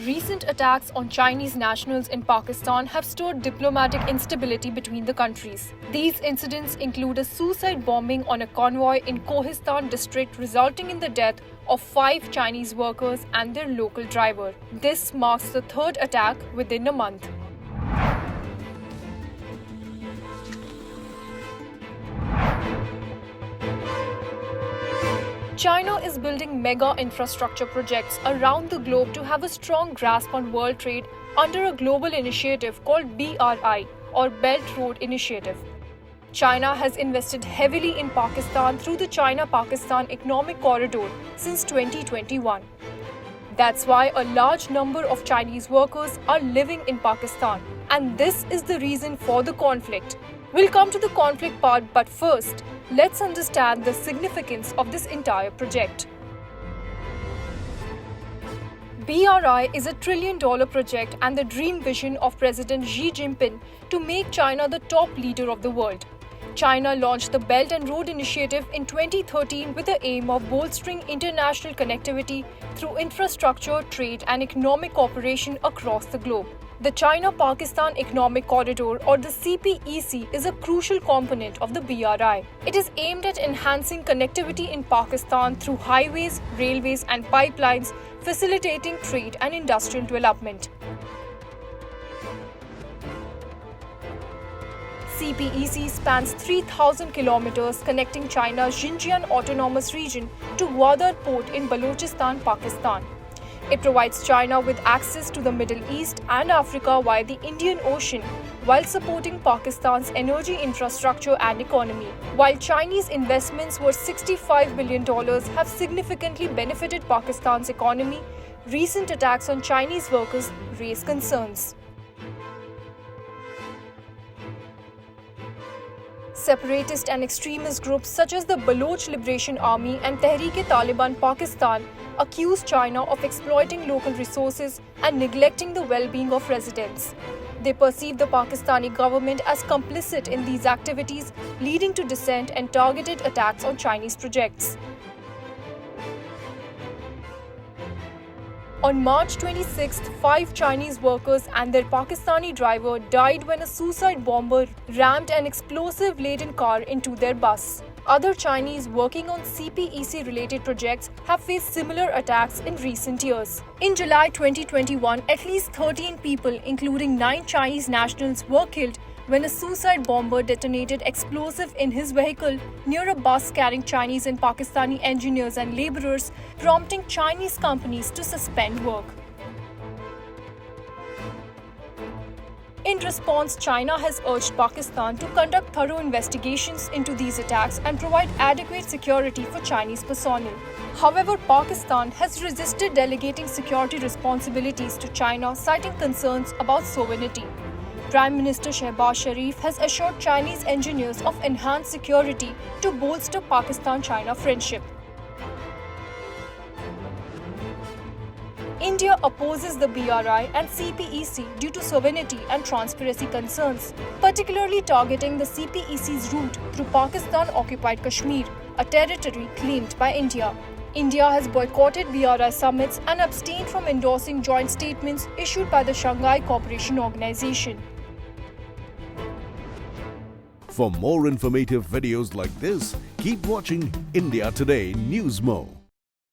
Recent attacks on Chinese nationals in Pakistan have stirred diplomatic instability between the countries. These incidents include a suicide bombing on a convoy in Kohistan district, resulting in the death of 5 Chinese workers and their local driver. This marks the third attack within a month. China is building mega infrastructure projects around the globe to have a strong grasp on world trade under a global initiative called BRI, or Belt Road Initiative. China has invested heavily in Pakistan through the China-Pakistan Economic Corridor since 2021. That's why a large number of Chinese workers are living in Pakistan, and this is the reason for the conflict. We'll come to the conflict part, but first, let's understand the significance of this entire project. BRI is a $1 trillion project and the dream vision of President Xi Jinping to make China the top leader of the world. China launched the Belt and Road Initiative in 2013 with the aim of bolstering international connectivity through infrastructure, trade, and economic cooperation across the globe. The China-Pakistan Economic Corridor, or the CPEC, is a crucial component of the BRI. It is aimed at enhancing connectivity in Pakistan through highways, railways, and pipelines, facilitating trade and industrial development. CPEC spans 3,000 kilometers, connecting China's Xinjiang Autonomous Region to Gwadar Port in Balochistan, Pakistan. It provides China with access to the Middle East and Africa via the Indian Ocean, while supporting Pakistan's energy infrastructure and economy. While Chinese investments worth $65 billion have significantly benefited Pakistan's economy, recent attacks on Chinese workers raise concerns. Separatist and extremist groups such as the Baloch Liberation Army and Tehreek-e-Taliban Pakistan accuse China of exploiting local resources and neglecting the well-being of residents. They perceive the Pakistani government as complicit in these activities, leading to dissent and targeted attacks on Chinese projects. On March 26th, 5 Chinese workers and their Pakistani driver died when a suicide bomber rammed an explosive-laden car into their bus. Other Chinese working on CPEC-related projects have faced similar attacks in recent years. In July 2021, at least 13 people, including 9 Chinese nationals, were killed when a suicide bomber detonated explosive in his vehicle near a bus carrying Chinese and Pakistani engineers and laborers, prompting Chinese companies to suspend work. In response, China has urged Pakistan to conduct thorough investigations into these attacks and provide adequate security for Chinese personnel. However, Pakistan has resisted delegating security responsibilities to China, citing concerns about sovereignty. Prime Minister Shehbaz Sharif has assured Chinese engineers of enhanced security to bolster Pakistan-China friendship. India opposes the BRI and CPEC due to sovereignty and transparency concerns, particularly targeting the CPEC's route through Pakistan-occupied Kashmir, a territory claimed by India. India has boycotted BRI summits and abstained from endorsing joint statements issued by the Shanghai Cooperation Organization. For more informative videos like this, keep watching India Today Newsmo.